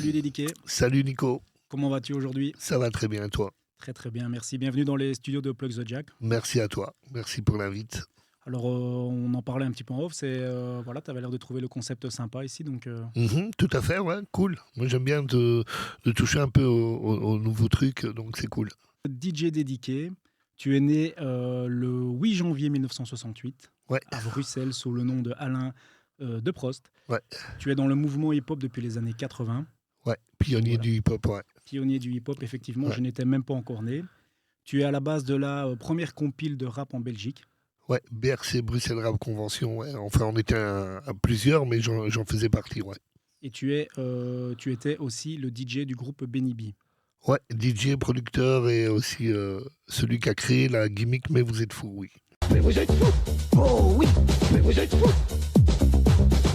Salut Dédiqué, Salut Nico, comment vas-tu aujourd'hui? ça va très bien et toi? Très très bien, merci. Bienvenue dans les studios de Plug the Jack. Merci à toi, merci pour l'invite. Alors, on en parlait un petit peu en off, voilà, tu avais l'air de trouver le concept sympa ici, donc Tout à fait, ouais, cool. Moi j'aime bien de toucher un peu aux nouveaux trucs, donc c'est cool. DJ Dédiqué, tu es né le 8 janvier 1968 Ouais, à Bruxelles sous le nom de Alain de Prost. ouais, Tu es dans le mouvement hip-hop depuis les années 80, ouais, pionnier voilà, du hip-hop, ouais, pionnier du hip-hop, effectivement, ouais, je n'étais même pas encore né. Tu es à la base de la première compile de rap en Belgique. ouais, BRC Bruxelles Rap Convention, ouais. Enfin on était à plusieurs, mais j'en faisais partie, ouais. Et tu étais aussi le DJ du groupe Benny B. Ouais, DJ, producteur et aussi celui qui a créé la gimmick Mais vous êtes fou, oui. Mais vous êtes fous. Oh oui. Mais vous êtes fous.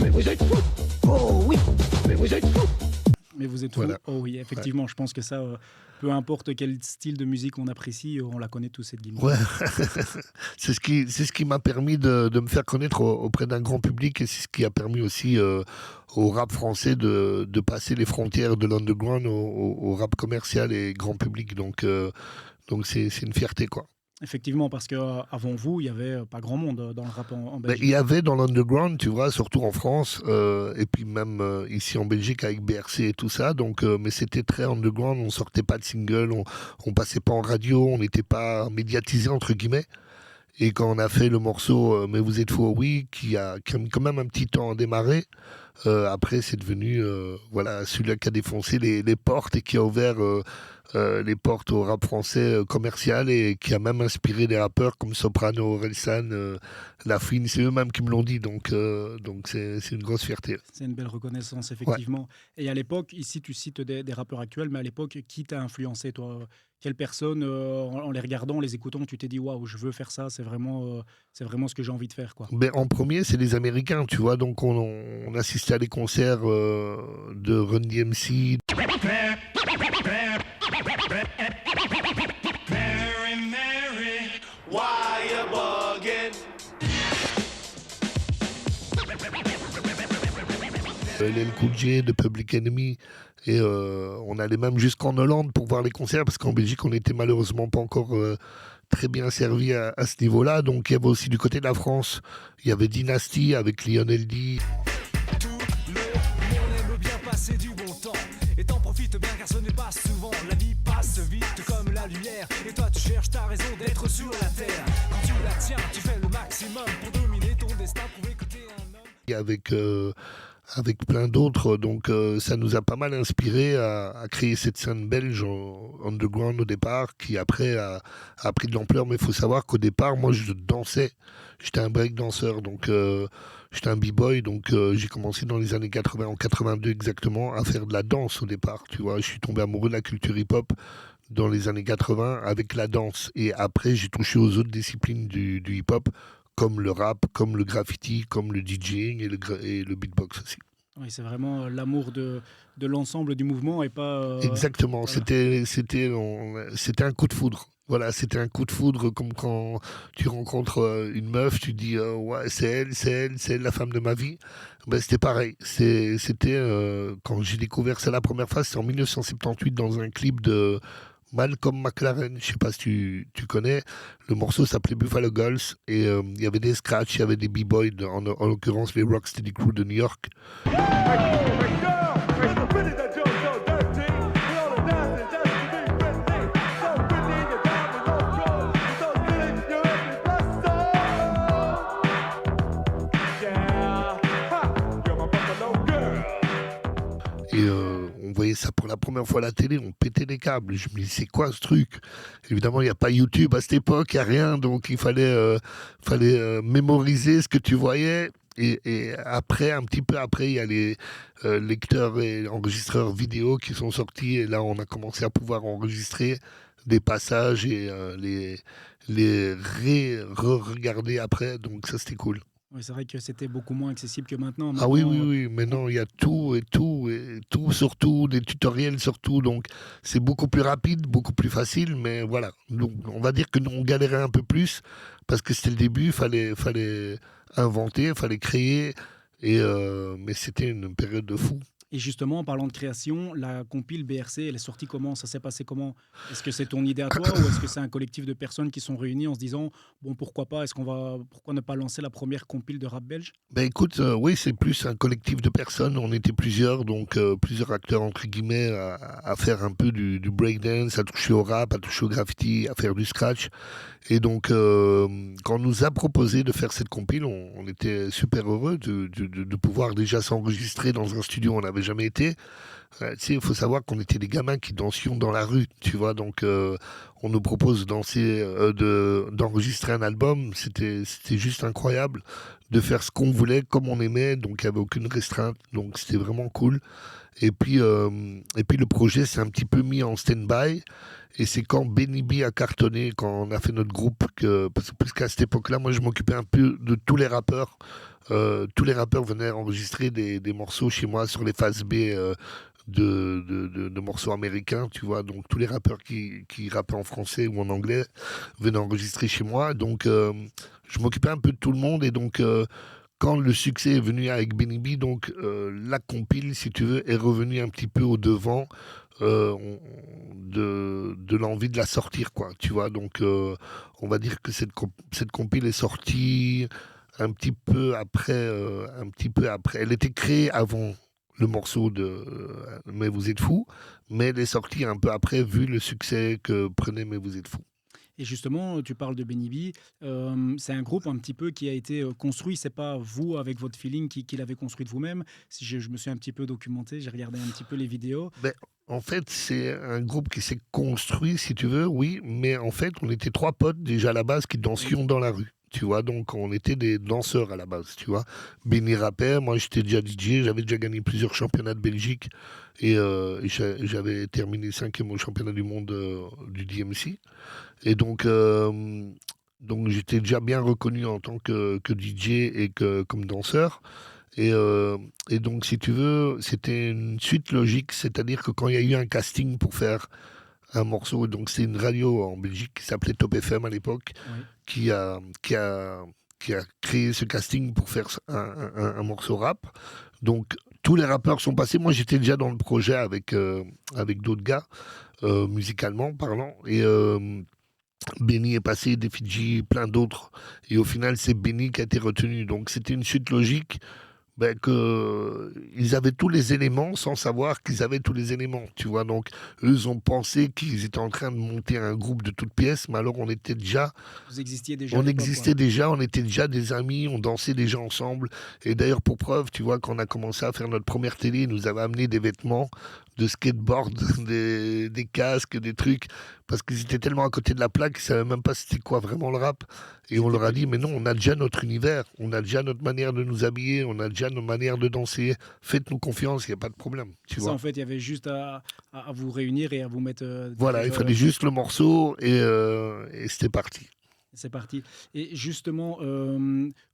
Mais vous êtes fous. Oh oui. Mais vous êtes fous. Mais vous êtes fous. Voilà. Oh oui, effectivement, je pense que ça, peu importe quel style de musique on apprécie, on la connaît tous, cette gimmick. Ouais, c'est ce qui m'a permis de me faire connaître auprès d'un grand public et c'est ce qui a permis aussi au rap français de passer les frontières de l'underground au rap commercial et grand public. Donc c'est une fierté, quoi. Effectivement, parce qu'avant vous, il n'y avait pas grand monde dans le rap en Ben, il Belgique. y avait dans l'underground, tu vois, surtout en France, et puis même ici en Belgique avec BRC et tout ça. Donc, mais c'était très underground. On sortait pas de single, on passait pas en radio, on n'était pas médiatisé entre guillemets. Et quand on a fait le morceau Mais vous êtes fou, oui, qui a mis quand même un petit temps à démarrer, après c'est devenu voilà, celui qui a défoncé les portes et qui a ouvert les portes au rap français commercial et qui a même inspiré des rappeurs comme Soprano, Orelsan, La Fine, c'est eux-mêmes qui me l'ont dit, donc c'est une grosse fierté. C'est une belle reconnaissance, Ouais. effectivement. Et à l'époque, ici, tu cites des rappeurs actuels, mais à l'époque, qui t'a influencé, toi? Quelle personne, en les regardant, en les écoutant, tu t'es dit, waouh, je veux faire ça, c'est vraiment ce que j'ai envie de faire, quoi. Ben, en premier, c'est les Américains, tu vois, donc on assistait à des concerts de Run DMC, Mary, Mary, why you bugging? LL Cool J, de Public Enemy, et on allait même jusqu'en Hollande pour voir les concerts, parce qu'en Belgique, on n'était malheureusement pas encore très bien servi à ce niveau-là. Donc il y avait aussi du côté de la France, il y avait Dynasty avec Lionel D. Tout le monde aime bien passer du bon temps. Et t'en profites bien car ce n'est pas souvent. La vie passe vite comme la lumière. Et toi tu cherches ta raison d'être sur la terre. Quand tu la tiens, tu fais le maximum pour dominer ton destin, prouver que t'es un homme. Et avec plein d'autres. Donc ça nous a pas mal inspiré à créer cette scène belge underground au départ, qui après a pris de l'ampleur. Mais il faut savoir qu'au départ, moi je dansais, j'étais un break danseur, donc j'étais un b-boy, donc j'ai commencé dans les années 80, en 82 exactement, à faire de la danse au départ. Tu vois, je suis tombé amoureux de la culture hip-hop dans les années 80 avec la danse. Et après, j'ai touché aux autres disciplines du hip-hop, comme le rap, comme le graffiti, comme le DJing et le beatbox aussi. Oui, c'est vraiment l'amour de l'ensemble du mouvement et pas. Exactement, Voilà. c'était un coup de foudre. Voilà, c'était un coup de foudre comme quand tu rencontres une meuf, tu dis ouais, c'est elle la femme de ma vie. Ben, c'était pareil. C'était quand j'ai découvert ça la première fois, c'était en 1978 dans un clip de Malcolm McLaren. Je sais pas si tu connais. Le morceau s'appelait Buffalo Girls et il y avait des scratchs, il y avait des b-boys, en l'occurrence les Rocksteady Crew de New York. Et on voyait ça pour la première fois à la télé, on pétait les câbles. Je me dis, c'est quoi ce truc? Évidemment, il n'y a pas YouTube à cette époque, il n'y a rien, donc il fallait mémoriser ce que tu voyais. Et après, un petit peu après, il y a les lecteurs et enregistreurs vidéo qui sont sortis. Et là, on a commencé à pouvoir enregistrer des passages et les re-regarder après. Donc ça, c'était cool. Oui, c'est vrai que c'était beaucoup moins accessible que maintenant. Ah oui, Maintenant, oui, oui, maintenant il y a tout et tout, et tout surtout, des tutoriels surtout, donc c'est beaucoup plus rapide, beaucoup plus facile, mais voilà. Donc on va dire que nous on galérait un peu plus, parce que c'était le début, fallait inventer, fallait créer, mais c'était une période de fou. Et justement, en parlant de création, la compile BRC, elle est sortie comment? Ça s'est passé comment? Est-ce que c'est ton idée à toi ou est-ce que c'est un collectif de personnes qui sont réunies en se disant bon, pourquoi pas, pourquoi ne pas lancer la première compile de rap belge? Ben écoute, oui, c'est plus un collectif de personnes. On était plusieurs, donc plusieurs acteurs entre guillemets à faire un peu du breakdance, à toucher au rap, à toucher au graffiti, à faire du scratch. Et donc, quand on nous a proposé de faire cette compile, on était super heureux de pouvoir déjà s'enregistrer dans un studio où on n'avait jamais été. Tu sais, il faut savoir qu'on était des gamins qui dansions dans la rue, tu vois. Donc, on nous propose d'enregistrer un album. C'était juste incroyable de faire ce qu'on voulait, comme on aimait. Donc, il n'y avait aucune restreinte. Donc, c'était vraiment cool. Et puis le projet s'est un petit peu mis en stand-by. Et c'est quand Benny B a cartonné, quand on a fait notre groupe, parce qu'à cette époque-là, moi, je m'occupais un peu de tous les rappeurs. Tous les rappeurs venaient enregistrer des morceaux chez moi sur les phases B de morceaux américains, tu vois. Donc, tous les rappeurs qui rappaient en français ou en anglais venaient enregistrer chez moi. Donc, je m'occupais un peu de tout le monde. Et donc, quand le succès est venu avec Benny B, donc la compile, si tu veux, est revenue un petit peu au devant de l'envie de la sortir, quoi. Tu vois, donc on va dire que cette compile est sortie un petit peu après. Elle était créée avant le morceau de Mais vous êtes fous, mais elle est sortie un peu après, vu le succès que prenait Mais vous êtes fous. Et justement, tu parles de Benny B. C'est un groupe un petit peu qui a été construit. C'est pas vous, avec votre feeling, qui l'avez construit de vous-même. Si je me suis un petit peu documenté, j'ai regardé un petit peu les vidéos. Ben, en fait, c'est un groupe qui s'est construit, si tu veux, oui. Mais en fait, on était 3 potes déjà à la base qui dansions dans la rue. Tu vois, donc on était des danseurs à la base, tu vois. Benny rappait, moi j'étais déjà DJ, j'avais déjà gagné plusieurs championnats de Belgique et j'avais terminé 5e au championnat du monde du DMC. Et donc j'étais déjà bien reconnu en tant que DJ et comme danseur. Et donc, si tu veux, c'était une suite logique, c'est-à-dire que quand il y a eu un casting pour faire un morceau, donc c'est une radio en Belgique qui s'appelait Top FM à l'époque, Oui. qui a créé ce casting pour faire un morceau rap. Donc, tous les rappeurs sont passés. Moi, j'étais déjà dans le projet avec d'autres gars, musicalement parlant. Et Benny est passé, des Fidji, plein d'autres. Et au final, c'est Benny qui a été retenu. Donc, c'était une suite logique. Ils avaient tous les éléments sans savoir qu'ils avaient tous les éléments, tu vois. Donc, eux ont pensé qu'ils étaient en train de monter un groupe de toutes pièces, mais alors on était déjà... Vous existiez déjà. On existait déjà, on était déjà des amis, on dansait déjà ensemble. Et d'ailleurs, pour preuve, tu vois, quand on a commencé à faire notre première télé, ils nous avaient amené des vêtements de skateboard, des casques, des trucs, parce qu'ils étaient tellement à côté de la plaque qu'ils ne savaient même pas c'était quoi vraiment le rap. Et on leur a dit, mais non, on a déjà notre univers, on a déjà notre manière de nous habiller, on a déjà nos manières de danser, faites-nous confiance, il n'y a pas de problème. Tu vois. En fait, il y avait juste à vous réunir et à vous mettre... voilà, il fallait juste le morceau et c'était parti. C'est parti. Et justement,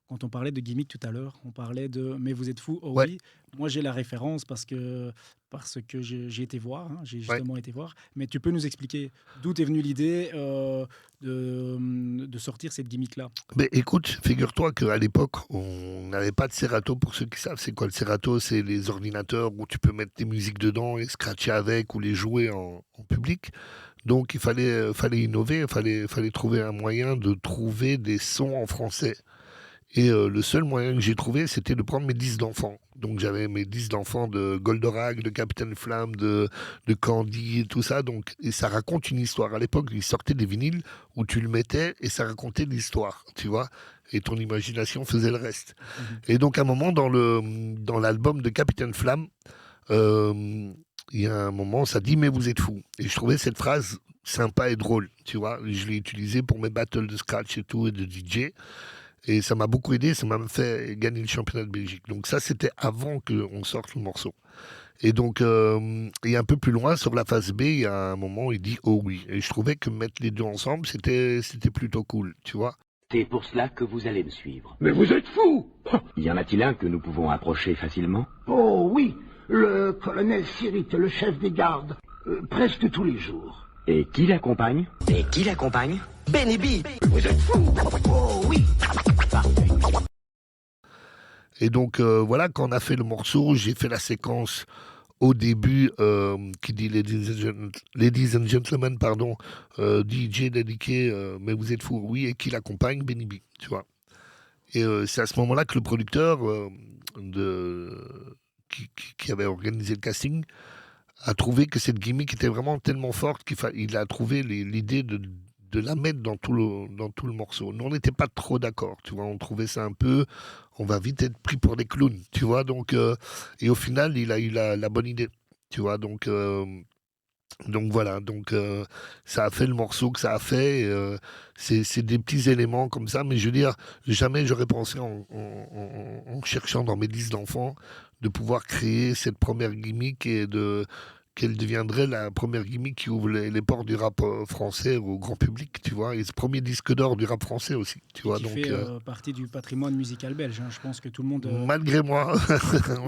quand on parlait de gimmick tout à l'heure, on parlait de « Mais vous êtes fous ». Oh Ouais. oui, moi j'ai la référence parce que j'ai été voir, j'ai justement été voir. Mais tu peux nous expliquer d'où est venue l'idée de sortir cette gimmick-là? Mais écoute, figure-toi qu'à l'époque, on n'avait pas de Serato. Pour ceux qui savent, c'est quoi le Serato? C'est les ordinateurs où tu peux mettre tes musiques dedans et scratcher avec ou les jouer en public. Donc il fallait innover, il fallait trouver un moyen de trouver des sons en français. Et le seul moyen que j'ai trouvé, c'était de prendre mes disques d'enfants. Donc j'avais mes disques d'enfants de Goldorak, de Captain Flamme, de Candy et tout ça. Donc, et ça raconte une histoire. À l'époque, ils sortaient des vinyles où tu le mettais et ça racontait l'histoire, tu vois. Et ton imagination faisait le reste. Et donc à un moment, dans l'album de Captain Flamme, il y a un moment, ça dit « Mais vous êtes fous ». Et je trouvais cette phrase sympa et drôle, tu vois. Je l'ai utilisée pour mes battles de scratch et tout, et de DJ. Et ça m'a beaucoup aidé, ça m'a même fait gagner le championnat de Belgique. Donc ça, c'était avant qu'on sorte le morceau. Et donc, et un peu plus loin, sur la phase B, il y a un moment, il dit « Oh oui ». Et je trouvais que mettre les deux ensemble, c'était plutôt cool, tu vois. C'est pour cela que vous allez me suivre. Mais vous êtes fous! Y en a-t-il un que nous pouvons approcher facilement? Oh oui, le colonel Sirite, le chef des gardes, presque tous les jours. Et qui l'accompagne? Benny B! Vous êtes fous! Oh oui! Et donc, voilà, quand on a fait le morceau, j'ai fait la séquence au début qui dit Ladies and Gentlemen, pardon, DJ dédié, mais vous êtes fous, oui, et qui l'accompagne, Benny B, tu vois. Et c'est à ce moment-là que le producteur qui avait organisé le casting a trouvé que cette gimmick était vraiment tellement forte qu'il a trouvé l'idée de la mettre dans tout le morceau. Nous, on n'était pas trop d'accord, tu vois. On trouvait ça un peu... On va vite être pris pour des clowns, tu vois. Donc, et au final, il a eu la bonne idée, tu vois. Donc voilà, donc ça a fait le morceau que ça a fait. C'est des petits éléments comme ça, mais je veux dire, jamais j'aurais pensé en cherchant dans mes listes d'enfants de pouvoir créer cette première gimmick qu'elle deviendrait la première gimmick qui ouvre les portes du rap français au grand public, tu vois, et ce premier disque d'or du rap français aussi, tu Et vois. qui Donc fait partie du patrimoine musical belge, hein. Je pense que tout le monde, malgré moi,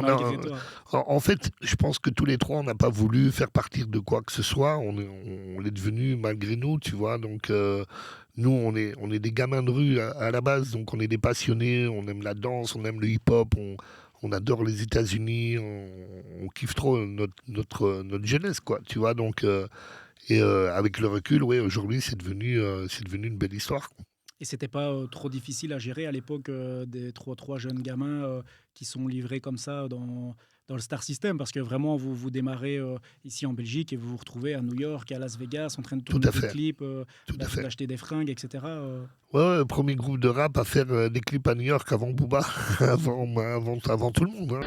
malgré toi. En fait, je pense que tous les trois, on n'a pas voulu faire partir de quoi que ce soit. On est devenus malgré nous, tu vois. Donc, nous, on est des gamins de rue à la base. Donc, on est des passionnés. On aime la danse, on aime le hip-hop. On adore les États-Unis. On kiffe trop notre jeunesse, quoi. Tu vois. Donc, avec le recul, ouais, aujourd'hui, c'est devenu une belle histoire. Et c'était pas trop difficile à gérer à l'époque des trois jeunes gamins qui sont livrés comme ça dans le Star System, parce que vraiment vous démarrez ici en Belgique et vous vous retrouvez à New York, à Las Vegas, en train de Tout tourner à des fait. clips, Tout à fait. d'acheter des fringues, etc. Ouais, premier groupe de rap à faire des clips à New York avant Booba, avant tout le monde, hein.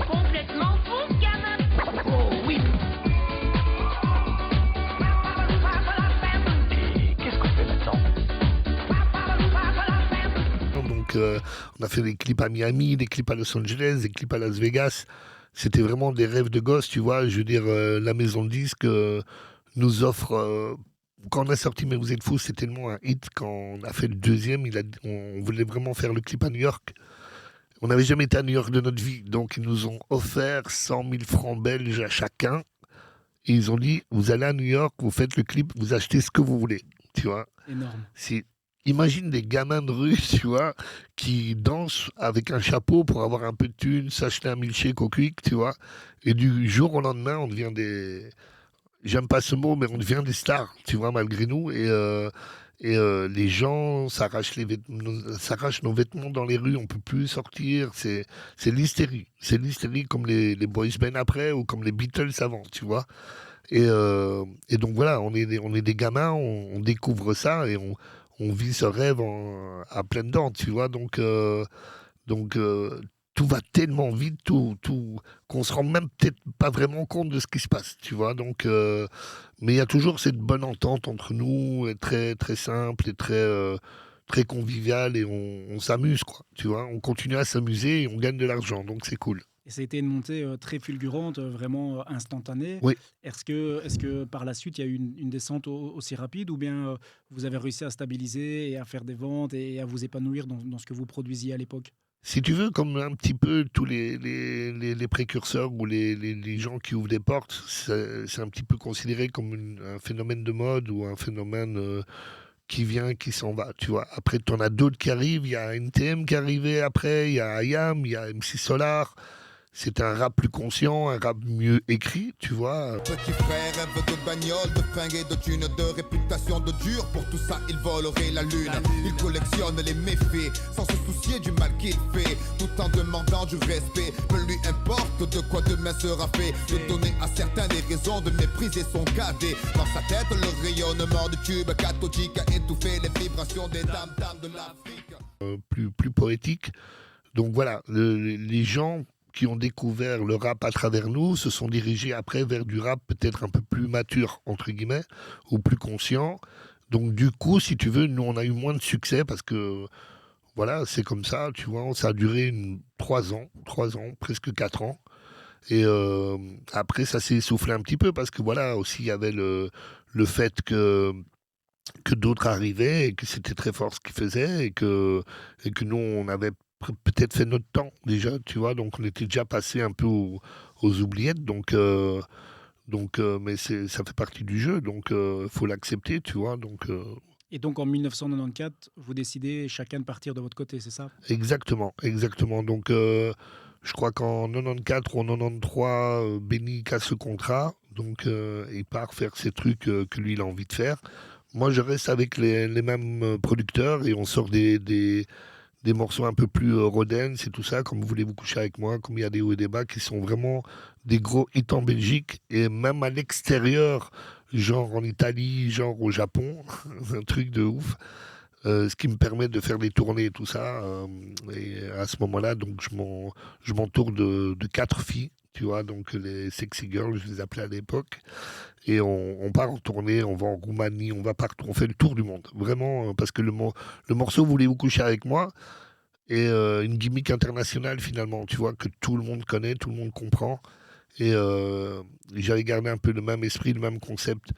Complètement fou, ce gamin. Oh oui. Et qu'est-ce qu'on fait maintenant? Donc, on a fait des clips à Miami, des clips à Los Angeles, des clips à Las Vegas. C'était vraiment des rêves de gosse, tu vois. Je veux dire, la maison de disques nous offre. Quand on a sorti Mais vous êtes fous, c'est tellement un hit. Quand on a fait le deuxième, on voulait vraiment faire le clip à New York. On n'avait jamais été à New York de notre vie. Donc, ils nous ont offert 100 000 francs belges à chacun. Et ils ont dit, vous allez à New York, vous faites le clip, vous achetez ce que vous voulez, tu vois. Énorme. Imagine des gamins de rue, tu vois, qui dansent avec un chapeau pour avoir un peu de thunes, s'acheter un milkshake au Quick, tu vois. Et du jour au lendemain, on devient des... J'aime pas ce mot, mais on devient des stars, tu vois, malgré nous. Et les gens s'arrachent nos vêtements dans les rues, on peut plus sortir. C'est l'hystérie. C'est l'hystérie comme les boys band après ou comme les Beatles avant, tu vois. Et donc voilà, on est des gamins, on découvre ça et on vit ce rêve à pleines dents, tu vois. Donc, tout va tellement vite, qu'on se rend même peut-être pas vraiment compte de ce qui se passe, tu vois. Donc, mais il y a toujours cette bonne entente entre nous, et très très simple et très conviviale, et on s'amuse, quoi. Tu vois, on continue à s'amuser et on gagne de l'argent, donc c'est cool. Et ça a été une montée très fulgurante, vraiment instantanée. Oui. Est-ce que par la suite, il y a eu une descente aussi rapide, ou bien vous avez réussi à stabiliser et à faire des ventes et à vous épanouir dans ce que vous produisiez à l'époque? Si tu veux, comme un petit peu tous les précurseurs ou les gens qui ouvrent des portes, c'est un petit peu considéré comme un phénomène de mode ou un phénomène qui vient, qui s'en va, tu vois. Après, tu en as d'autres qui arrivent. Il y a NTM qui est arrivé après, il y a IAM, il y a MC Solar. C'est un rap plus conscient, un rap mieux écrit, tu vois. Petit frère rêve de bagnole, de fringues et de thunes, de réputation de dur. Pour tout ça, il volerait la lune. Il collectionne les méfaits, sans se soucier du mal qu'il fait, tout en demandant du respect. Peu lui importe de quoi demain sera fait. De donner à certains des raisons de mépriser son cadet. Dans sa tête, le rayonnement du tube cathodique a étouffé les vibrations des dames de l'Afrique. Plus poétique. Donc voilà, les gens qui ont découvert le rap à travers nous se sont dirigés après vers du rap peut-être un peu plus mature, entre guillemets, ou plus conscient. Donc du coup, si tu veux, nous on a eu moins de succès parce que voilà, c'est comme ça, tu vois, ça a duré 3 ans, presque 4 ans. Et après, ça s'est essoufflé un petit peu parce que voilà, aussi il y avait le fait que d'autres arrivaient et que c'était très fort ce qu'ils faisaient et que nous, on avait peut-être fait notre temps déjà, tu vois, donc on était déjà passé un peu aux oubliettes, donc Donc, mais ça fait partie du jeu, donc faut l'accepter, tu vois. Donc, Et donc en 1994, vous décidez chacun de partir de votre côté, c'est ça? exactement, exactement. Donc, je crois qu'en 94 ou en 93, Benny casse le contrat, donc il part faire ses trucs que lui il a envie de faire. Moi, je reste avec les mêmes producteurs et on sort des morceaux un peu plus rodents et tout ça, comme Voulez-vous coucher avec moi, comme il y a des hauts et des bas qui sont vraiment des gros hits en Belgique et même à l'extérieur, genre en Italie, genre au Japon, un truc de ouf. Ce qui me permet de faire des tournées et tout ça. Et à ce moment-là, donc je m'entoure de quatre filles, tu vois, donc les sexy girls, je les appelais à l'époque. Et on part en tournée, on va en Roumanie, on va partout, on fait le tour du monde. Vraiment, parce que le morceau Voulez-vous coucher avec moi est une gimmick internationale finalement, tu vois, que tout le monde connaît, tout le monde comprend. Et j'avais gardé un peu le même esprit, le même concept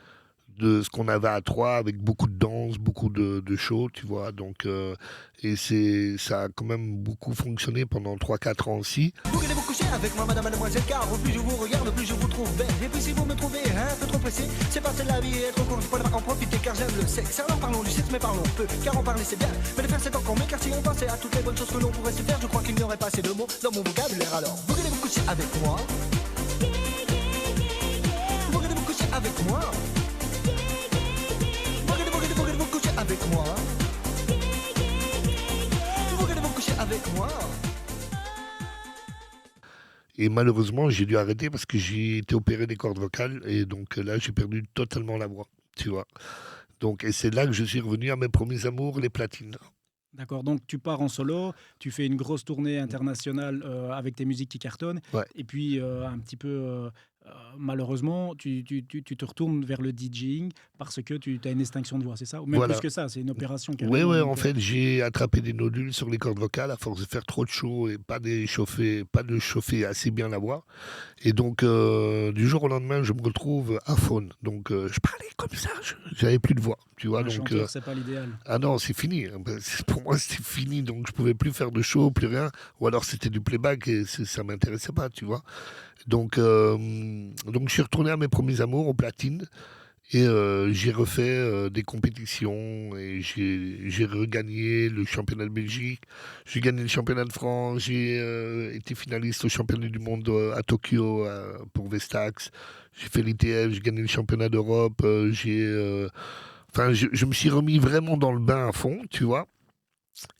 de ce qu'on avait à Troyes, avec beaucoup de danse, beaucoup de show, tu vois. Donc, et ça a quand même beaucoup fonctionné pendant 3-4 ans aussi. Vous voulez vous coucher avec moi, madame, mademoiselle, car plus je vous regarde, plus je vous trouve belle. Et puis si vous me trouvez un peu trop pressé, c'est parce que la vie est trop courte, je pourrais en profiter car j'aime le sexe. Alors parlons du sexe, mais parlons peu, car en parler c'est bien. Mais le faire c'est encore mieux, car si on pensait à toutes les bonnes choses que l'on pourrait se faire, je crois qu'il n'y aurait pas assez de mots dans mon vocabulaire. Alors, vous voulez vous coucher avec moi? Vous voulez vous coucher avec moi? Vous coucher avec moi? Vous voulez vous coucher avec moi? Et malheureusement, j'ai dû arrêter parce que j'ai été opéré des cordes vocales et donc là, j'ai perdu totalement la voix, tu vois. Donc, et c'est là que je suis revenu à mes premiers amours, les platines. D'accord, donc tu pars en solo, tu fais une grosse tournée internationale avec tes musiques qui cartonnent, Ouais. et puis un petit peu malheureusement, tu te retournes vers le DJing parce que tu as une extinction de voix, c'est ça? Ou même Voilà. plus que ça, c'est une opération Oui, carrément. ouais, Donc, en fait, j'ai attrapé des nodules sur les cordes vocales à force de faire trop de chaud et pas de chauffer assez bien la voix. Et donc, du jour au lendemain, je me retrouve à faune. Donc, je parlais comme ça, j'avais plus de voix, tu vois. un Donc, chanteur, c'est pas l'idéal. ah non, c'est fini. Pour moi, c'était fini. Donc, je pouvais plus faire de show, plus rien. Ou alors, c'était du playback et ça m'intéressait pas, tu vois. Donc, je suis retourné à mes premiers amours, aux platines. Et j'ai refait des compétitions et j'ai regagné le championnat de Belgique, j'ai gagné le championnat de France, j'ai été finaliste au championnat du monde à Tokyo pour Vestax, j'ai fait l'ITF, j'ai gagné le championnat d'Europe, enfin, je me suis remis vraiment dans le bain à fond, tu vois.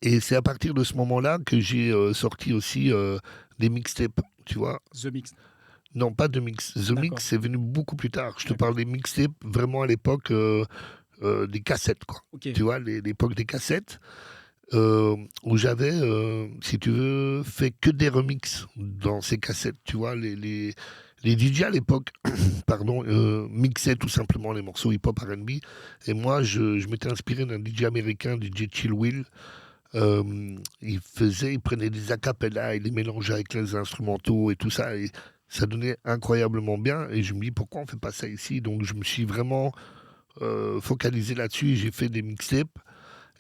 Et c'est à partir de ce moment-là que j'ai sorti aussi des mixtapes, tu vois. The Mix. Non, pas de mix. The D'accord. Mix, c'est venu beaucoup plus tard. Je te D'accord. parle des mixtapes vraiment à l'époque des cassettes, quoi. Ok. Tu vois, l'époque des cassettes, où j'avais, si tu veux, fait que des remixes dans ces cassettes. Tu vois, les DJ à l'époque, pardon, mixaient tout simplement les morceaux hip-hop R&B. Et moi, je m'étais inspiré d'un DJ américain, DJ Chill Will. Il prenait des acapellas, il les mélangeait avec les instrumentaux et tout ça. Et ça donnait incroyablement bien. Et je me dis, pourquoi on fait pas ça ici? Donc, je me suis vraiment focalisé là-dessus. J'ai fait des mixtapes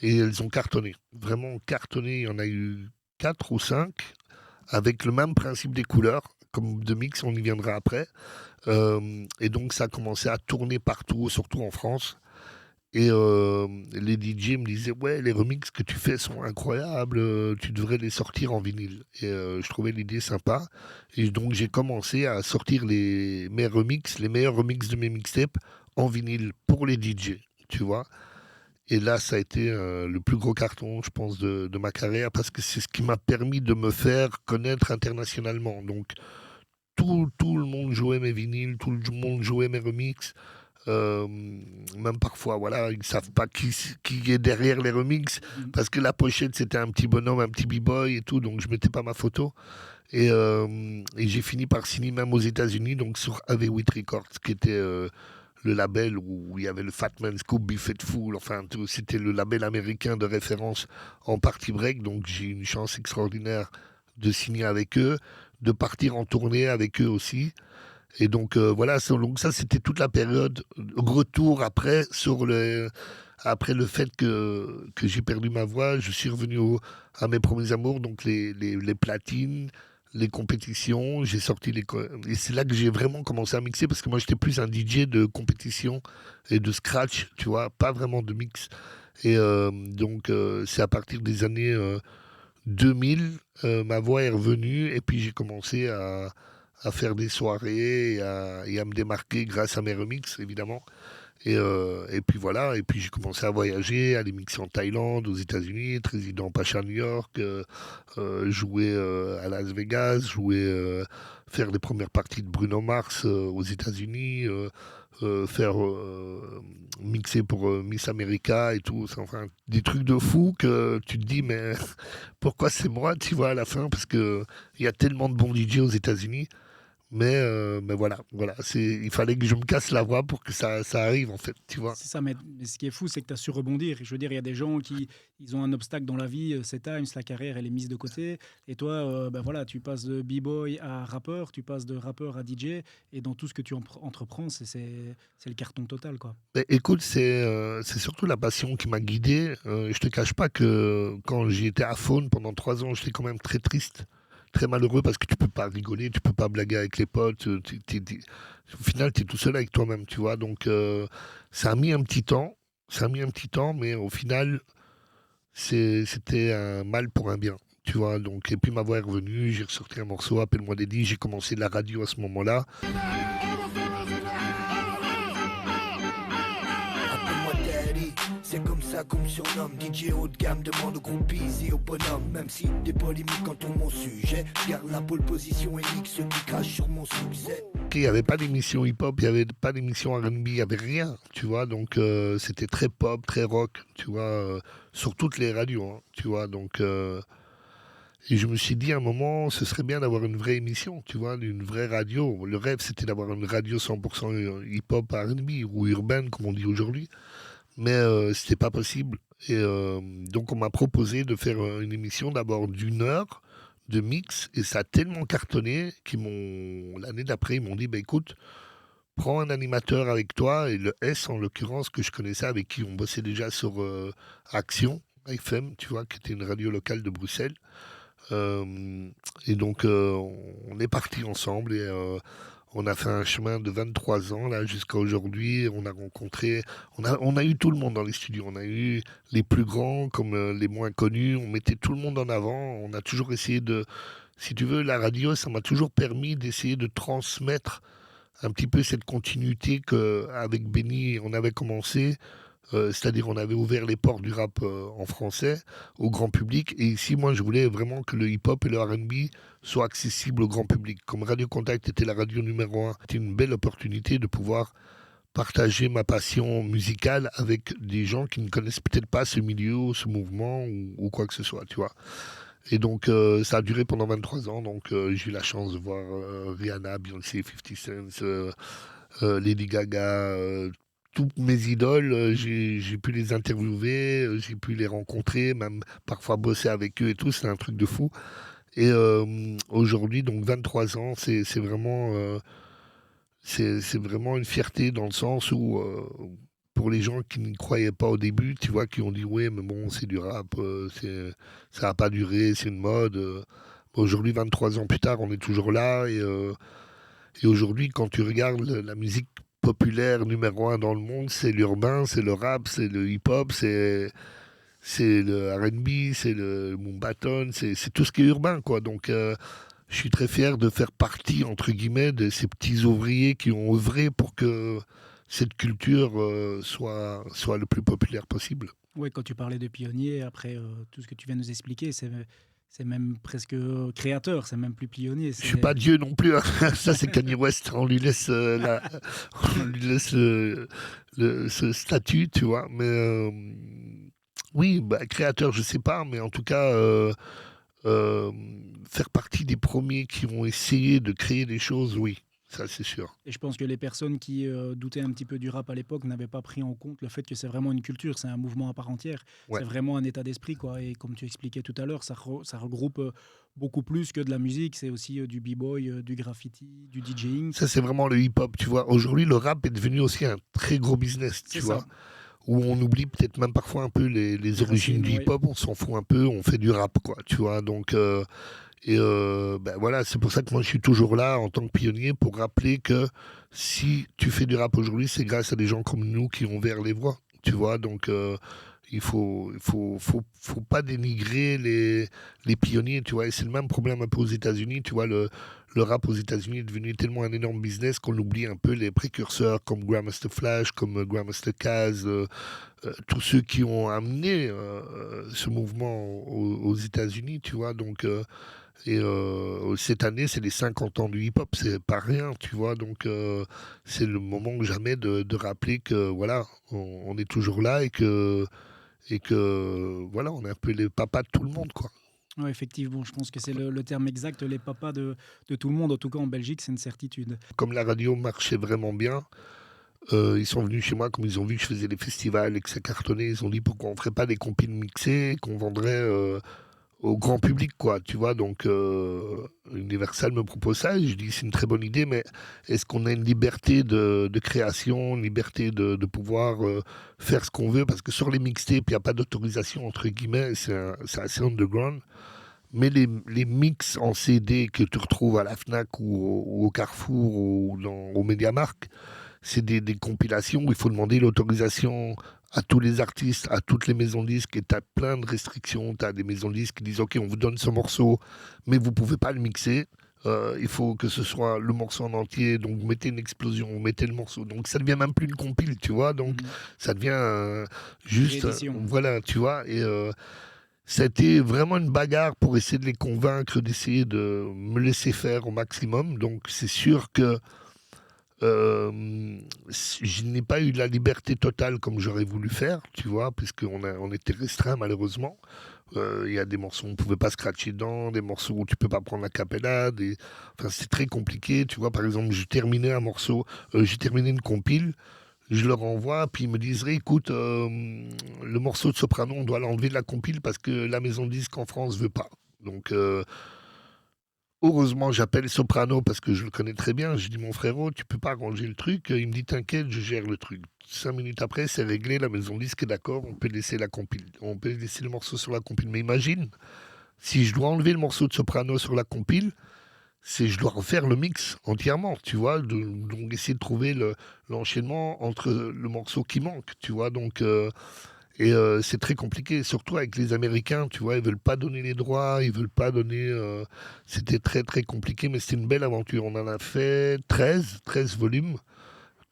et elles ont cartonné. Vraiment cartonné. Il y en a eu 4 ou 5 avec le même principe des couleurs. Comme de mix, on y viendra après. Et donc, ça a commencé à tourner partout, surtout en France. Et les DJ me disaient, ouais, les remixes que tu fais sont incroyables, tu devrais les sortir en vinyle. Et je trouvais l'idée sympa. Et donc j'ai commencé à sortir mes remixes, les meilleurs remixes de mes mixtapes en vinyle pour les DJ, tu vois. Et là, ça a été le plus gros carton, je pense, de ma carrière, parce que c'est ce qui m'a permis de me faire connaître internationalement. Donc tout le monde jouait mes vinyles, tout le monde jouait mes remixes. Même parfois, voilà, ils ne savent pas qui est derrière les remixes, parce que la pochette c'était un petit bonhomme, un petit b-boy et tout, donc je mettais pas ma photo. Et j'ai fini par signer même aux États-Unis, donc sur AV8 Records, qui était le label où il y avait le Fat Man Scoop, Be Fool, enfin c'était le label américain de référence en party break, donc j'ai eu une chance extraordinaire de signer avec eux, de partir en tournée avec eux aussi. Et donc voilà, donc ça c'était toute la période retour après après le fait que j'ai perdu ma voix, je suis revenu à mes premiers amours, donc les platines, les compétitions, j'ai sorti et c'est là que j'ai vraiment commencé à mixer parce que moi j'étais plus un DJ de compétition et de scratch, tu vois, pas vraiment de mix. Et donc c'est à partir des années 2000, ma voix est revenue et puis j'ai commencé à faire des soirées et à me démarquer grâce à mes remixes évidemment. Et puis voilà, et puis j'ai commencé à voyager, à aller mixer en Thaïlande, aux États-Unis, être résident Pacha, New York, jouer à Las Vegas, faire les premières parties de Bruno Mars aux États-Unis, faire mixer pour Miss America et tout. Enfin, des trucs de fou que tu te dis, mais pourquoi c'est moi, tu vois, à la fin, parce que il y a tellement de bons DJ aux États-Unis. Mais voilà, il fallait que je me casse la voix pour que ça arrive, en fait, tu vois. C'est ça, mais ce qui est fou, c'est que tu as su rebondir. Je veux dire, il y a des gens qui ils ont un obstacle dans la vie, c'est Times, la carrière, elle est mise de côté. Et toi, ben voilà, tu passes de b-boy à rappeur, tu passes de rappeur à DJ, et dans tout ce que tu entreprends, c'est le carton total, quoi. Écoute, c'est surtout la passion qui m'a guidé. Je te cache pas que quand j'y étais à Faune pendant 3 ans, j'étais quand même très triste, très malheureux parce que tu peux pas rigoler, tu peux pas blaguer avec les potes. Au final, tu es tout seul avec toi-même, tu vois. Donc, ça a mis un petit temps. Ça a mis un petit temps, mais au final, c'était un mal pour un bien. Tu vois, donc, et puis ma voix est revenue, j'ai ressorti un morceau, Appelle-moi Daddy, j'ai commencé la radio à ce moment-là. Appelle-moi Daddy, c'est comme ça qu'on me surnomme. DJ haut de gamme demande aux groupies et aux bonhommes. Même si des polémiques entourent mon sujet, je garde la pole position et nique ceux qui crachent sur mon succès. Il n'y avait pas d'émission hip-hop, il n'y avait pas d'émission R&B, il n'y avait rien, tu vois. Donc c'était très pop, très rock, tu vois, sur toutes les radios, hein, tu vois. Donc, et je me suis dit à un moment, ce serait bien d'avoir une vraie émission, tu vois, une vraie radio. Le rêve, c'était d'avoir une radio 100% hip-hop R&B ou urbaine, comme on dit aujourd'hui. Mais c'était pas possible. Et donc on m'a proposé de faire une émission d'abord d'1 heure de mix, et ça a tellement cartonné l'année d'après, ils m'ont dit, bah écoute, prends un animateur avec toi, et le S en l'occurrence, que je connaissais, avec qui on bossait déjà sur Action FM, tu vois, qui était une radio locale de Bruxelles. Et donc on est partis ensemble, et on a fait un chemin de 23 ans là jusqu'à aujourd'hui. On a rencontré, on a eu tout le monde dans les studios. On a eu les plus grands comme les moins connus. On mettait tout le monde en avant. On a toujours essayé si tu veux, la radio, ça m'a toujours permis d'essayer de transmettre un petit peu cette continuité qu'avec Benny on avait commencé. C'est-à-dire on avait ouvert les portes du rap en français au grand public, et ici moi je voulais vraiment que le hip-hop et le R&B soient accessibles au grand public. Comme Radio Contact était la radio numéro 1, c'était une belle opportunité de pouvoir partager ma passion musicale avec des gens qui ne connaissent peut-être pas ce milieu, ce mouvement ou quoi que ce soit, tu vois. Et donc ça a duré pendant 23 ans, donc j'ai eu la chance de voir Rihanna, Beyoncé, 50 Cent, Lady Gaga, toutes mes idoles, j'ai pu les interviewer, j'ai pu les rencontrer, même parfois bosser avec eux et tout, c'est un truc de fou. Et aujourd'hui, donc 23 ans, c'est vraiment une fierté dans le sens où, pour les gens qui n'y croyaient pas au début, tu vois, qui ont dit, ouais, mais bon, c'est du rap, ça va pas durer, c'est une mode. Aujourd'hui, 23 ans plus tard, on est toujours là, et aujourd'hui, quand tu regardes la musique populaire numéro 1 dans le monde, c'est l'urbain, c'est le rap, c'est le hip-hop, c'est le R&B, c'est le mumbaton, c'est tout ce qui est urbain, quoi. Donc, je suis très fier de faire partie, entre guillemets, de ces petits ouvriers qui ont œuvré pour que cette culture soit le plus populaire possible. Oui, quand tu parlais de pionnier, après tout ce que tu viens de nous expliquer, c'est même presque créateur, c'est même plus pionnier. Je suis pas Dieu non plus, hein. Ça c'est Kanye West, on lui laisse, ce statut, tu vois. Mais oui, bah, créateur, je sais pas, mais en tout cas, faire partie des premiers qui ont essayé de créer des choses, oui. Ça, c'est sûr. Et je pense que les personnes qui doutaient un petit peu du rap à l'époque n'avaient pas pris en compte le fait que c'est vraiment une culture, c'est un mouvement à part entière. Ouais. C'est vraiment un état d'esprit, quoi. Et comme tu expliquais tout à l'heure, ça regroupe beaucoup plus que de la musique. C'est aussi du b-boy, du graffiti, du DJing. Ça, c'est vraiment le hip-hop, tu vois. Aujourd'hui, le rap est devenu aussi un très gros business, tu vois. Où on oublie peut-être même parfois un peu les origines du hip-hop, on s'en fout un peu, on fait du rap, quoi, tu vois. Donc, Et voilà, c'est pour ça que moi je suis toujours là en tant que pionnier pour rappeler que si tu fais du rap aujourd'hui, c'est grâce à des gens comme nous qui ont ouvert les voies, tu vois. Donc il faut pas dénigrer les pionniers, tu vois. Et c'est le même problème un peu aux États-Unis, tu vois. Le rap aux États-Unis est devenu tellement un énorme business qu'on oublie un peu les précurseurs comme Grandmaster Flash, comme Grandmaster Caz, tous ceux qui ont amené ce mouvement aux États-Unis, tu vois. Donc cette année, c'est les 50 ans du hip-hop, c'est pas rien, tu vois. Donc, c'est le moment ou jamais de rappeler que, voilà, on est toujours là et que, voilà, on est un peu les papas de tout le monde, quoi. Ouais, effectivement, je pense que c'est le terme exact, les papas de tout le monde. En tout cas, en Belgique, c'est une certitude. Comme la radio marchait vraiment bien, ils sont venus chez moi, comme ils ont vu que je faisais des festivals et que ça cartonnait, ils ont dit pourquoi on ferait pas des compines mixées, qu'on vendrait au grand public, quoi, tu vois. Donc, Universal me propose ça, et je dis c'est une très bonne idée, mais est-ce qu'on a une liberté de création, une liberté de pouvoir faire ce qu'on veut? Parce que sur les mixtapes, il n'y a pas d'autorisation, entre guillemets, c'est assez underground. Mais les mix en CD que tu retrouves à la Fnac ou au Carrefour ou au MediaMarkt, c'est des compilations où il faut demander l'autorisation à tous les artistes, à toutes les maisons de disques, et tu as plein de restrictions. Tu as des maisons de disques qui disent ok, on vous donne ce morceau, mais vous pouvez pas le mixer. Il faut que ce soit le morceau en entier, donc vous mettez une explosion, vous mettez le morceau. Donc ça devient même plus une compile, tu vois. Donc Mhm. ça devient juste, Réédition. voilà, tu vois. Et ça a été vraiment une bagarre pour essayer de les convaincre, d'essayer de me laisser faire au maximum. Donc c'est sûr que je n'ai pas eu la liberté totale comme j'aurais voulu faire, tu vois, puisqu'on était restreint malheureusement. Il y a des morceaux où on ne pouvait pas scratcher dedans, des morceaux où tu peux pas prendre la cappella. Enfin, c'est très compliqué, tu vois. Par exemple, j'ai terminé un morceau, j'ai terminé une compile, je leur envoie, puis ils me disent écoute, le morceau de soprano, on doit l'enlever de la compile parce que la maison de disques en France veut pas. Donc, heureusement, j'appelle Soprano parce que je le connais très bien. Je dis, mon frérot, tu peux pas arranger le truc. Il me dit, t'inquiète, je gère le truc. 5 minutes après, c'est réglé. La maison de disque est d'accord. On peut laisser la compile. On peut laisser le morceau sur la compile. Mais imagine, si je dois enlever le morceau de Soprano sur la compile, je dois refaire le mix entièrement, tu vois. Donc, essayer de trouver l'enchaînement entre le morceau qui manque, tu vois. Donc, c'est très compliqué, surtout avec les Américains, tu vois, ils veulent pas donner les droits, ils veulent pas donner. C'était très très compliqué, mais c'était une belle aventure. On en a fait 13 volumes,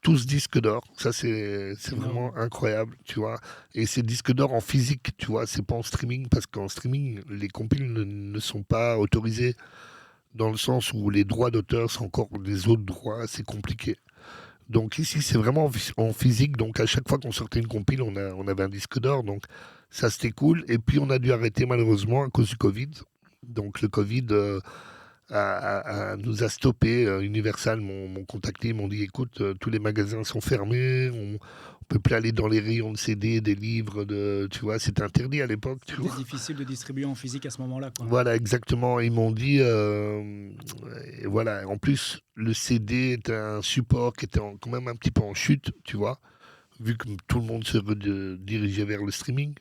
tous disques d'or. Ça, c'est Énorme. vraiment incroyable, tu vois. Et c'est disques d'or en physique, tu vois, c'est pas en streaming, parce qu'en streaming, les compiles ne sont pas autorisés, dans le sens où les droits d'auteur sont encore des autres droits, c'est compliqué. Donc ici, c'est vraiment en physique. Donc à chaque fois qu'on sortait une compile, on avait un disque d'or. Donc ça, c'était cool. Et puis on a dû arrêter malheureusement à cause du Covid. Donc le Covid nous a stoppé. Universal m'ont contacté, ils m'ont dit écoute, tous les magasins sont fermés, on peut plus aller dans les rayons de CD, des livres, tu vois, c'était interdit à l'époque, tu C'était vois. difficile de distribuer en physique à ce moment-là, quoi. Voilà, exactement. Ils m'ont dit, et voilà, en plus, le CD était un support qui était quand même un petit peu en chute, tu vois, vu que tout le monde se dirigeait vers le streaming.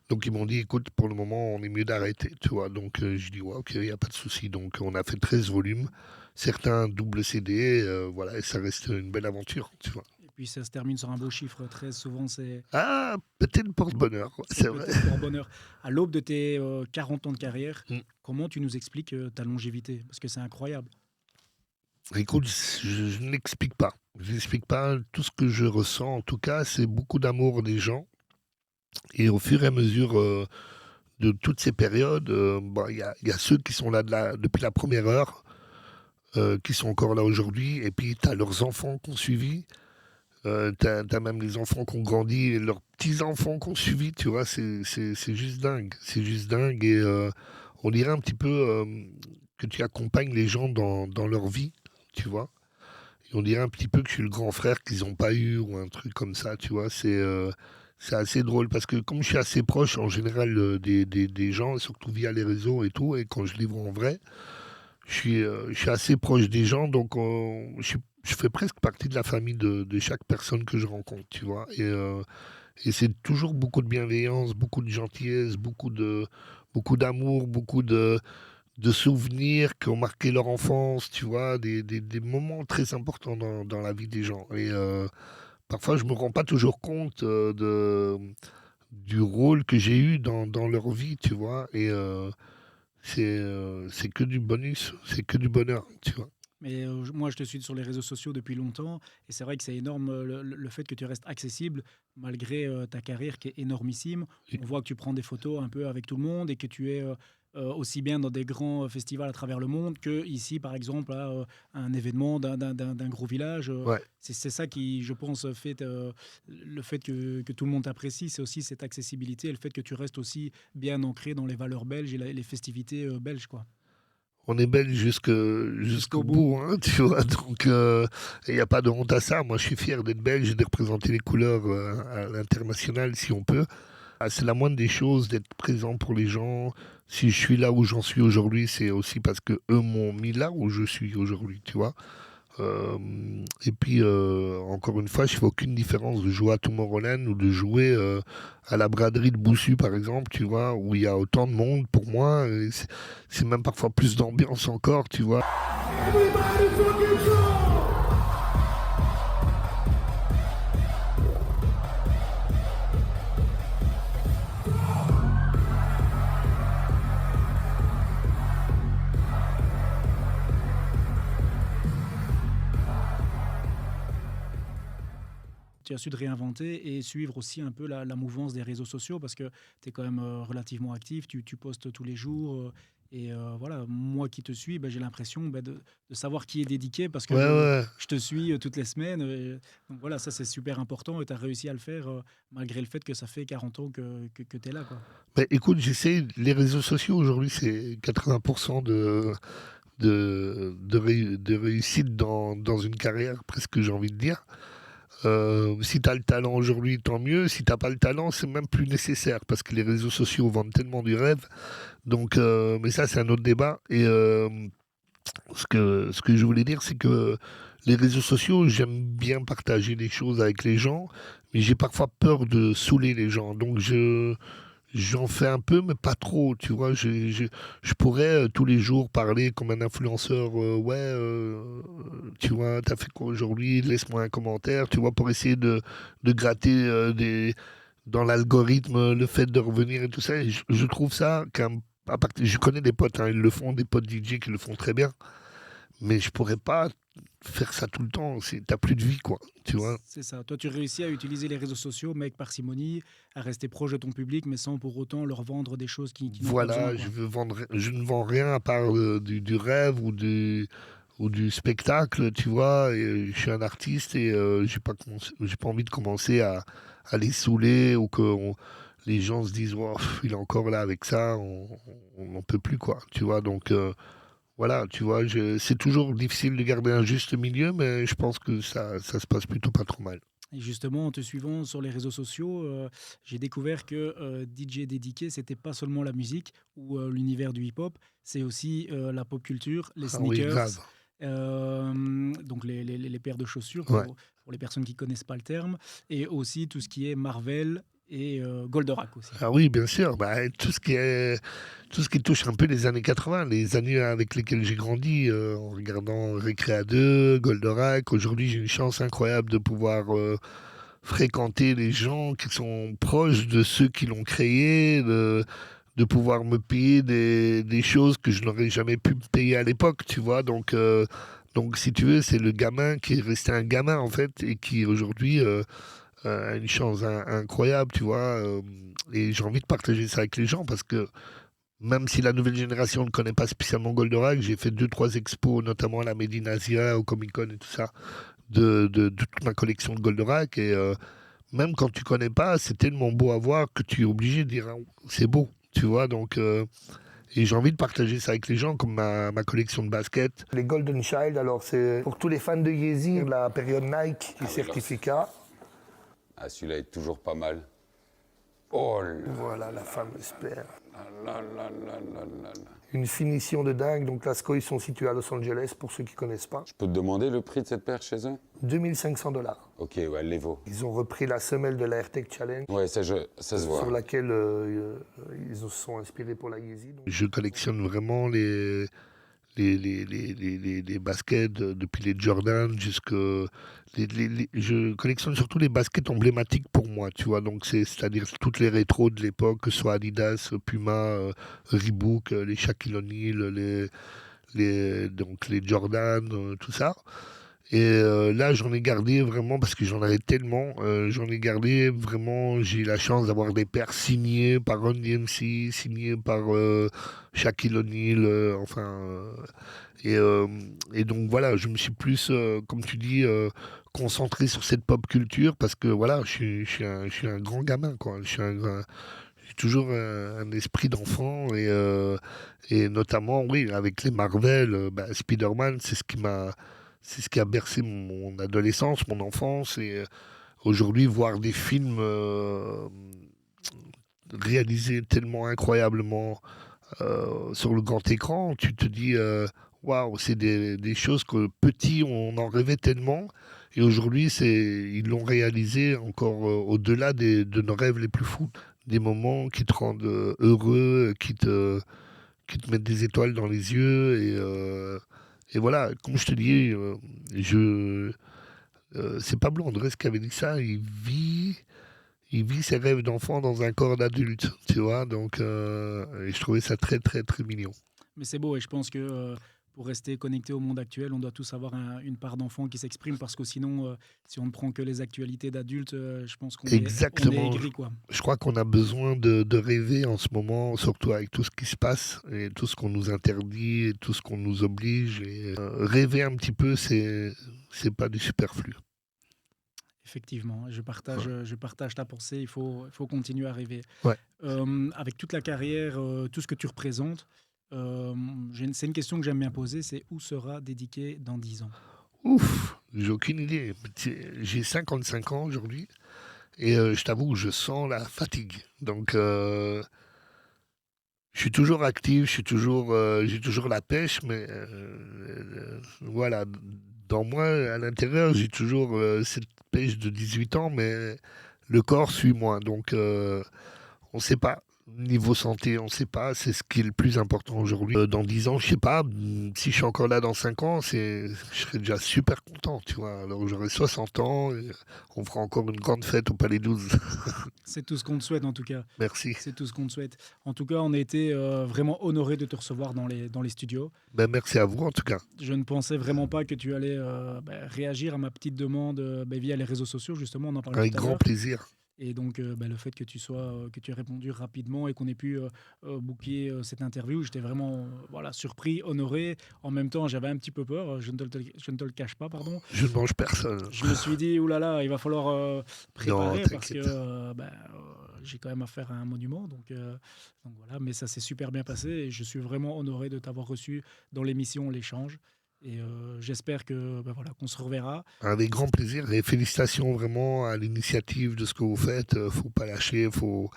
Donc ils m'ont dit, écoute, pour le moment, on est mieux d'arrêter, tu vois. Donc je dis, ouais, ok, il n'y a pas de souci. Donc on a fait 13 volumes, certains double CD, voilà, et ça reste une belle aventure, tu vois. Et puis ça se termine sur un beau chiffre. 13, souvent, Ah, peut-être porte-bonheur, c'est c'est vrai. peut-être pour bonheur. À l'aube de tes 40 ans de carrière, Mm. comment tu nous expliques ta longévité? Parce que c'est incroyable. Écoute, je ne l'explique pas. Je n'explique pas tout ce que je ressens. En tout cas, c'est beaucoup d'amour des gens. Et au fur et à mesure de toutes ces périodes, bon, il y a ceux qui sont là depuis la première heure, qui sont encore là aujourd'hui. Et puis, tu as leurs enfants qui ont suivi. Tu as même les enfants qui ont grandi et leurs petits-enfants qui ont suivi. Tu vois, c'est juste dingue. C'est juste dingue. Et on dirait un petit peu que tu accompagnes les gens dans leur vie, tu vois. Et on dirait un petit peu que je suis le grand frère qu'ils n'ont pas eu ou un truc comme ça, tu vois. C'est assez drôle parce que comme je suis assez proche en général des gens, surtout via les réseaux et tout, et quand je livre en vrai, je suis assez proche des gens, donc je fais presque partie de la famille de chaque personne que je rencontre, tu vois. Et c'est toujours beaucoup de bienveillance, beaucoup de gentillesse, beaucoup d'amour, beaucoup de souvenirs qui ont marqué leur enfance, tu vois, des moments très importants dans la vie des gens. Et parfois, je me rends pas toujours compte du rôle que j'ai eu dans leur vie, tu vois. Et c'est que du bonus, c'est que du bonheur, tu vois. Mais moi, je te suis sur les réseaux sociaux depuis longtemps et c'est vrai que c'est énorme le fait que tu restes accessible malgré ta carrière qui est énormissime. On voit que tu prends des photos un peu avec tout le monde et que tu es aussi bien dans des grands festivals à travers le monde que ici, par exemple, à un événement d'un gros village. Ouais. C'est ça qui, je pense, fait le fait que tout le monde t'apprécie, c'est aussi cette accessibilité et le fait que tu restes aussi bien ancré dans les valeurs belges et les festivités belges, quoi. On est belge jusqu'au bout, hein, tu vois. Donc, il n'y a pas de honte à ça. Moi, je suis fier d'être belge et de représenter les couleurs à l'international si on peut. Ah, c'est la moindre des choses d'être présent pour les gens. Si je suis là où j'en suis aujourd'hui, c'est aussi parce que eux m'ont mis là où je suis aujourd'hui, tu vois. Euh, et puis, encore une fois, je fais aucune différence de jouer à Tomorrowland ou de jouer à la braderie de Boussu, par exemple, tu vois, où il y a autant de monde pour moi. Et c'est même parfois plus d'ambiance encore, tu vois. Tu as su te réinventer et suivre aussi un peu la mouvance des réseaux sociaux parce que tu es quand même relativement actif, tu postes tous les jours. Et voilà, moi qui te suis, j'ai l'impression de savoir qui est dédié parce que Ouais, ouais. je te suis toutes les semaines. Donc voilà, ça c'est super important et tu as réussi à le faire malgré le fait que ça fait 40 ans que tu es là, quoi. Mais écoute, j'essaie, les réseaux sociaux aujourd'hui, c'est 80% de réussite dans une carrière, presque j'ai envie de dire. Si tu as le talent aujourd'hui, tant mieux. Si t'as pas le talent, c'est même plus nécessaire parce que les réseaux sociaux vendent tellement du rêve. Donc, mais ça, c'est un autre débat. Et ce que je voulais dire, c'est que les réseaux sociaux, j'aime bien partager des choses avec les gens, mais j'ai parfois peur de saouler les gens. Donc, j'en fais un peu, mais pas trop, tu vois. Je pourrais tous les jours parler comme un influenceur. Ouais, tu vois, t'as fait quoi aujourd'hui? Laisse-moi un commentaire, tu vois, pour essayer de gratter dans l'algorithme le fait de revenir et tout ça. Et je trouve ça, je connais des potes, hein, ils le font, des potes DJ qui le font très bien, mais je pourrais pas faire ça tout le temps. T'as plus de vie, quoi, tu vois. C'est ça. Toi, tu réussis à utiliser les réseaux sociaux, mais avec parcimonie, à rester proche de ton public, mais sans pour autant leur vendre des choses qui n'ont pas besoin, Voilà, quoi. je ne vends rien à part du rêve ou du spectacle, tu vois. Et je suis un artiste et j'ai pas envie de commencer à les saouler ou que les gens se disent, oh, il est encore là avec ça, on n'en peut plus, quoi, tu vois. Donc voilà, tu vois, c'est toujours difficile de garder un juste milieu, mais je pense que ça se passe plutôt pas trop mal. Et justement, en te suivant sur les réseaux sociaux, j'ai découvert que DJ dédié, c'était pas seulement la musique ou l'univers du hip-hop, c'est aussi la pop culture, les Ah oui, sneakers, grave. donc les paires de chaussures Ouais. pour les personnes qui connaissent pas le terme, et aussi tout ce qui est Marvel et Goldorak aussi. Ah oui, bien sûr. Bah, tout ce qui touche un peu les années 80, les années avec lesquelles j'ai grandi, en regardant Récréa 2, Goldorak. Aujourd'hui, j'ai une chance incroyable de pouvoir fréquenter les gens qui sont proches de ceux qui l'ont créé, de pouvoir me payer des choses que je n'aurais jamais pu me payer à l'époque, tu vois. Donc, si tu veux, c'est le gamin qui est resté un gamin, en fait, et qui aujourd'hui a une chance incroyable, tu vois. Et j'ai envie de partager ça avec les gens parce que même si la nouvelle génération ne connaît pas spécialement Goldorak, j'ai fait 2-3 expos, notamment à la Médine Asia, au Comic Con et tout ça, de toute ma collection de Goldorak. Et même quand tu connais pas, c'est tellement beau à voir que tu es obligé de dire, ah, c'est beau, tu vois. Donc, et j'ai envie de partager ça avec les gens, comme ma collection de baskets. Les Golden Child, alors c'est pour tous les fans de Yeezy, la période Nike, du certificat. Ah, celui-là est toujours pas mal. Oh là Voilà la fameuse paire. là là là là là là. Une finition de dingue. Donc Lasco, ils sont situés à Los Angeles, pour ceux qui ne connaissent pas. Je peux te demander le prix de cette paire chez eux? 2500 $. Ok, ouais, elle les vaut. Ils ont repris la semelle de la AirTech Challenge. Ouais, ça se voit. Sur laquelle ils se sont inspirés pour la Yeezy. Je collectionne vraiment les baskets depuis les Jordan je collectionne surtout les baskets emblématiques pour moi, tu vois. Donc c'est-à-dire toutes les rétros de l'époque, que ce soit Adidas, Puma, Reebok, les Shaquille O'Neal, donc les Jordan, tout ça. Et là, j'en ai gardé vraiment, parce que j'en avais tellement, j'en ai gardé vraiment, j'ai eu la chance d'avoir des paires signées par Run DMC, signées par Shaquille O'Neal, et donc voilà, je me suis plus, comme tu dis, concentré sur cette pop culture, parce que voilà, je suis un grand gamin, quoi. J'ai toujours un esprit d'enfant, et notamment, oui, avec les Marvel, Spider-Man, c'est ce qui a bercé mon adolescence, mon enfance. Et aujourd'hui, voir des films réalisés tellement incroyablement sur le grand écran, tu te dis, waouh, c'est des choses que petits, on en rêvait tellement. Et aujourd'hui, ils l'ont réalisé encore au-delà de nos rêves les plus fous. Des moments qui te rendent heureux, qui te mettent des étoiles dans les yeux. Et voilà, comme je te dis, c'est Pablo Andrés qui avait dit ça. Il vit ses rêves d'enfant dans un corps d'adulte, tu vois. Donc, et je trouvais ça très, très, très mignon. Mais c'est beau et je pense que pour rester connecté au monde actuel, on doit tous avoir une part d'enfant qui s'exprime parce que sinon, si on ne prend que les actualités d'adultes, je pense qu'on Exactement. on est aigri, quoi. Je crois qu'on a besoin de rêver en ce moment, surtout avec tout ce qui se passe et tout ce qu'on nous interdit et tout ce qu'on nous oblige. Et, rêver un petit peu, c'est pas du superflu. Effectivement, je partage ta pensée, il faut continuer à rêver. Ouais. Avec toute la carrière, tout ce que tu représentes, c'est une question que j'aime bien poser, c'est où sera Dédiké dans 10 ans? Ouf, j'ai aucune idée. J'ai 55 ans aujourd'hui et je t'avoue que je sens la fatigue. Donc, je suis toujours actif, j'ai toujours la pêche, mais voilà, dans moi, à l'intérieur, j'ai toujours cette pêche de 18 ans, mais le corps suit moins. Donc, on ne sait pas. Niveau santé, on ne sait pas. C'est ce qui est le plus important aujourd'hui. Dans 10 ans, je ne sais pas. Si je suis encore là dans 5 ans, je serai déjà super content, tu vois. Alors, j'aurai 60 ans et on fera encore une grande fête au Palais 12. C'est tout ce qu'on te souhaite en tout cas. Merci. C'est tout ce qu'on te souhaite. En tout cas, on a été vraiment honorés de te recevoir dans les studios. Merci à vous en tout cas. Je ne pensais vraiment pas que tu allais réagir à ma petite demande via les réseaux sociaux, justement. On en parlait Avec tout à grand l'heure. plaisir. Et donc, le fait que tu aies répondu rapidement et qu'on ait pu booker cette interview, j'étais vraiment surpris, honoré. En même temps, j'avais un petit peu peur, je ne te le cache pas, pardon. Je ne mange personne. Je me suis dit, oulala, il va falloir préparer parce t'inquiète. que j'ai quand même affaire à un monument. Donc voilà, mais ça s'est super bien passé et je suis vraiment honoré de t'avoir reçu dans l'émission L'échange. Et j'espère qu'on se reverra. Avec grand plaisir et félicitations vraiment à l'initiative de ce que vous faites. Faut pas lâcher, faut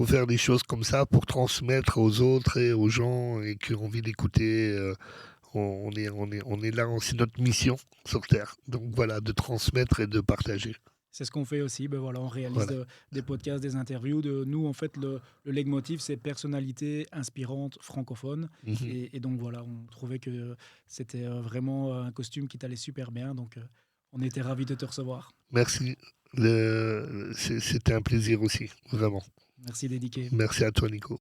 faire des choses comme ça pour transmettre aux autres et aux gens et qui ont envie d'écouter. On est là, c'est notre mission sur Terre. Donc voilà, de transmettre et de partager. C'est ce qu'on fait aussi. On réalise Voilà. des podcasts, des interviews. Nous, en fait, le leitmotiv, c'est personnalité inspirante francophone. Mhm. Et donc, voilà, on trouvait que c'était vraiment un costume qui t'allait super bien. Donc, on était ravis de te recevoir. Merci. C'était un plaisir aussi, vraiment. Merci, Dédiké. Merci à toi, Nico.